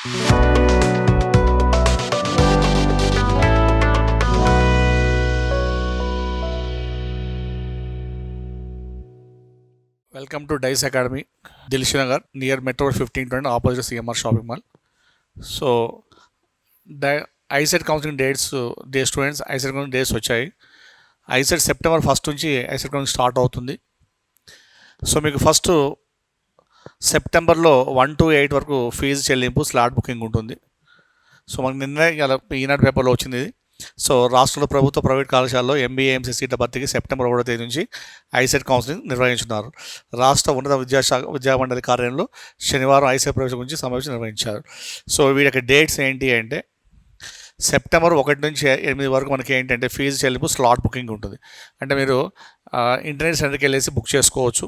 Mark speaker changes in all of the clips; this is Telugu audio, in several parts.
Speaker 1: Welcome to DICE Academy, Dilshinagar, near Metro 1520, opposite CMR shopping mall. So, ICET counseling dates, day students, ICET counseling days వచ్చాయి. ICET సెప్టెంబర్ 1 నుంచి ICET కౌన్సిలింగ్ స్టార్ట్ అవుతుంది. సో మీకు ఫస్ట్ సెప్టెంబర్లో 1 to 8 వరకు ఫీజు చెల్లింపు, స్లాట్ బుకింగ్ ఉంటుంది. సో మనకు నిన్న ఈనాడు పేపర్లో వచ్చింది ఇది. సో రాష్ట్రంలో ప్రభుత్వ ప్రైవేట్ కళాశాలలో ఎంబీఏ ఎంసీ సీట్ల భర్తీకి సెప్టెంబర్ 1వ తేదీ నుంచి ఐసెట్ కౌన్సిలింగ్ నిర్వహించున్నారు. రాష్ట్ర ఉన్నత విద్యామండలి కార్యాలయంలో శనివారం ఐసెట్ ప్రవేశం గురించి సమావేశం నిర్వహించారు. సో వీటి డేట్స్ ఏంటి అంటే సెప్టెంబర్ 1 నుంచి 8 వరకు మనకి ఏంటంటే ఫీజు చెల్లింపు, స్లాట్ బుకింగ్ ఉంటుంది. అంటే మీరు ఇంటర్నెట్ సెంటర్కి వెళ్ళేసి బుక్ చేసుకోవచ్చు,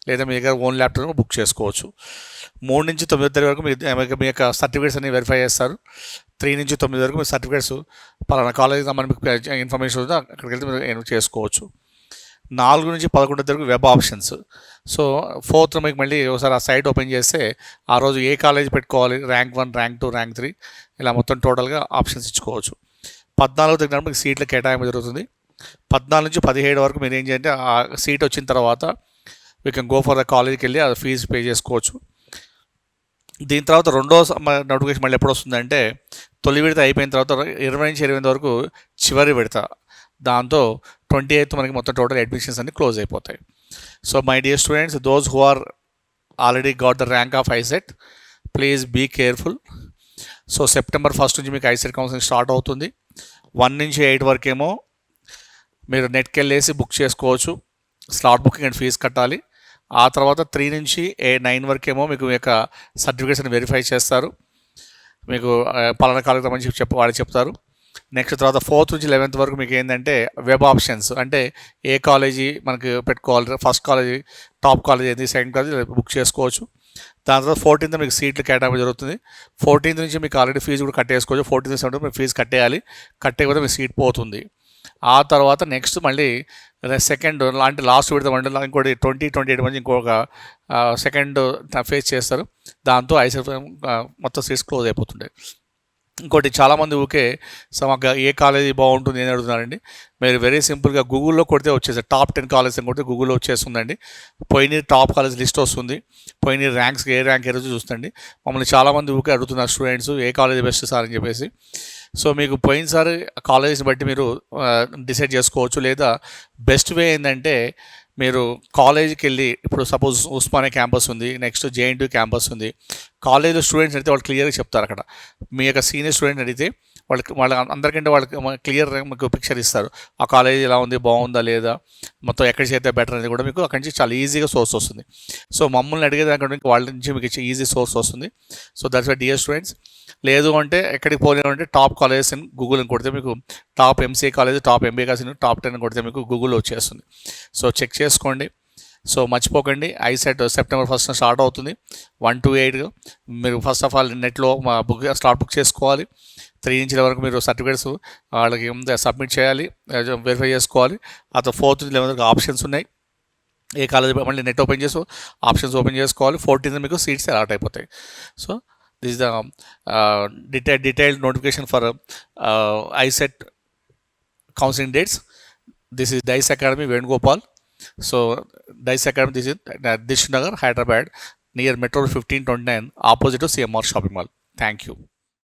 Speaker 1: లేదా మీ దగ్గర ఓన్ ల్యాప్టాప్ బుక్ చేసుకోవచ్చు. 3 నుంచి 9 వరకు మీ యొక్క సర్టిఫికేట్స్ అన్ని వెరిఫై చేస్తారు. 3 నుంచి 9 వరకు మీ సర్టిఫికేట్స్ పలానా కాలేజ్ మనకి ఇన్ఫర్మేషన్ ఉందో అక్కడికి వెళ్తే మీరు చేసుకోవచ్చు. 4 నుంచి 11 వరకు వెబ్ ఆప్షన్స్. సో 4th మీకు మళ్ళీ ఒకసారి ఆ సైట్ ఓపెన్ చేస్తే ఆ రోజు ఏ కాలేజ్ పెట్టుకోవాలి, ర్యాంక్ 1, ర్యాంక్ 2, ర్యాంక్ 3 ఇలా మొత్తం టోటల్గా ఆప్షన్స్ ఇచ్చుకోవచ్చు. 14వ తేదీ మీకు సీట్ల కేటాయింపు జరుగుతుంది. 14 నుంచి 17 వరకు మీరు ఏం చేయాలంటే ఆ సీట్ వచ్చిన తర్వాత we can go for the కాలేజ్కి వెళ్ళి ఆ ఫీజు పే చేసుకోవచ్చు. దీని తర్వాత రెండో నోటిఫికేషన్ మళ్ళీ ఎప్పుడు వస్తుందంటే తొలి విడత అయిపోయిన తర్వాత 20 నుంచి 28 వరకు చివరి విడత. దాంతో 28th మనకి మొత్తం టోటల్ అడ్మిషన్స్ అన్ని క్లోజ్ అయిపోతాయి. So my dear students, those who are already got the rank of ICET, please be careful. So September 1 నుంచి మీకు ఐసెట్ కౌన్సిలింగ్ స్టార్ట్ అవుతుంది. 1 నుంచి 8 వరకేమో మీరు నెట్కి వెళ్ళేసి బుక్ చేసుకోవచ్చు, స్లాట్ బుకింగ్ అండ్ ఫీజు కట్టాలి. ఆ తర్వాత 3 నుంచి 9 వరకేమో మీకు మీ యొక్క సర్టిఫికేట్స్ని వెరిఫై చేస్తారు, మీకు పలానా కాలేజ్ మంచి వాళ్ళు చెప్తారు. నెక్స్ట్ తర్వాత 4th నుంచి 11th వరకు మీకు ఏంటంటే వెబ్ ఆప్షన్స్, అంటే ఏ కాలేజీ మనకి పెట్టుకోవాలి, ఫస్ట్ కాలేజీ, టాప్ కాలేజీ ఏంటి, సెకండ్ కాలేజీ బుక్ చేసుకోవచ్చు. దాని తర్వాత 14th మీకు సీట్లు కేటాయింపు జరుగుతుంది. 14th నుంచి మీకు ఆల్రెడీ ఫీజు కూడా కట్టేసుకోవచ్చు. 14th నుంచి మీరు ఫీజు కట్టేయాలి, కట్టేయకపోతే మీ సీట్ పోతుంది. ఆ తర్వాత నెక్స్ట్ మళ్ళీ సెకండ్ అంటే లాస్ట్ విడత మండలి ఇంకోటి 20-28 మంది ఇంకొక సెకండ్ ఫేస్ చేస్తారు. దాంతో ఐసెట్ మొత్తం సీట్స్ క్లోజ్ అయిపోతుంటాయి. ఇంకోటి చాలామంది ఊకే మాకు ఏ కాలేజీ బాగుంటుంది అని అడుగుతున్నారండి. మీరు వెరీ సింపుల్గా గూగుల్లో కొడితే వచ్చేసి టాప్ 10 కాలేజ్ అని కొడితే గూగుల్లో వచ్చేస్తుందండి. పోయిన టాప్ కాలేజ్ లిస్ట్ వస్తుంది, పోయిన ర్యాంక్స్ ఏ ర్యాంక్ ఏ రోజు చూస్తుంది. మమ్మల్ని చాలామంది ఊకే అడుగుతున్నారు స్టూడెంట్స్, ఏ కాలేజ్ బెస్ట్ సార్ అని చెప్పేసి. సో మీకు పోయినసారి కాలేజ్ని బట్టి మీరు డిసైడ్ చేసుకోవచ్చు. లేదా బెస్ట్ వే ఏంటంటే మీరు కాలేజీకి వెళ్ళి, ఇప్పుడు సపోజ్ ఉస్మానియా క్యాంపస్ ఉంది, నెక్స్ట్ జేఎన్టీయూ క్యాంపస్ ఉంది. కాలేజీలో స్టూడెంట్స్ అడిగితే వాళ్ళు క్లియర్గా చెప్తారు. అక్కడ మీ యొక్క సీనియర్ స్టూడెంట్ అడిగితే వాళ్ళ అందరికంటే వాళ్ళకి క్లియర్ మీకు పిక్చర్ ఇస్తారు. ఆ కాలేజ్ ఎలా ఉంది, బాగుందా లేదా, మొత్తం ఎక్కడ చేస్తే బెటర్ అనేది కూడా మీకు అక్కడి నుంచి చాలా ఈజీగా సోర్స్ వస్తుంది. సో మమ్మల్ని అడిగేదాకా వాళ్ళ నుంచి మీకు ఈజీ సోర్స్ వస్తుంది. So that's why dear students, లేదు అంటే ఎక్కడికి పోలేమంటే టాప్ కాలేజెస్ అని గూగుల్ని కొడితే మీకు top MCA college, top MBA college, top 10 కొడితే మీకు గూగుల్లో వచ్చేస్తుంది. సో చెక్ చేసుకోండి. సో మర్చిపోకండి, ఐసెట్ సెప్టెంబర్ 1 స్టార్ట్ అవుతుంది. 1 to 8 మీరు ఫస్ట్ ఆఫ్ ఆల్ నెట్లో స్లాట్ బుక్ చేసుకోవాలి. 3 నుంచి 11 వరకు మీరు సర్టిఫికేట్స్ వాళ్ళకి సబ్మిట్ చేయాలి, వెరిఫై చేసుకోవాలి. ఆ తర్వాత 4th నుంచి 11 వరకు ఆప్షన్స్ ఉన్నాయి. ఏ కాలేజ్ మళ్ళీ నెట్ ఓపెన్ చేసి ఆప్షన్స్ ఓపెన్ చేసుకోవాలి. 14th మీకు సీట్స్ అలాట్ అయిపోతాయి. So this is the detailed notification for ICET counseling dates. This is DICE Academy, Venugopal. So DICE Academy, this is Dilshinagar, Hyderabad, near Metro 1529, opposite to CMR shopping mall. Thank you.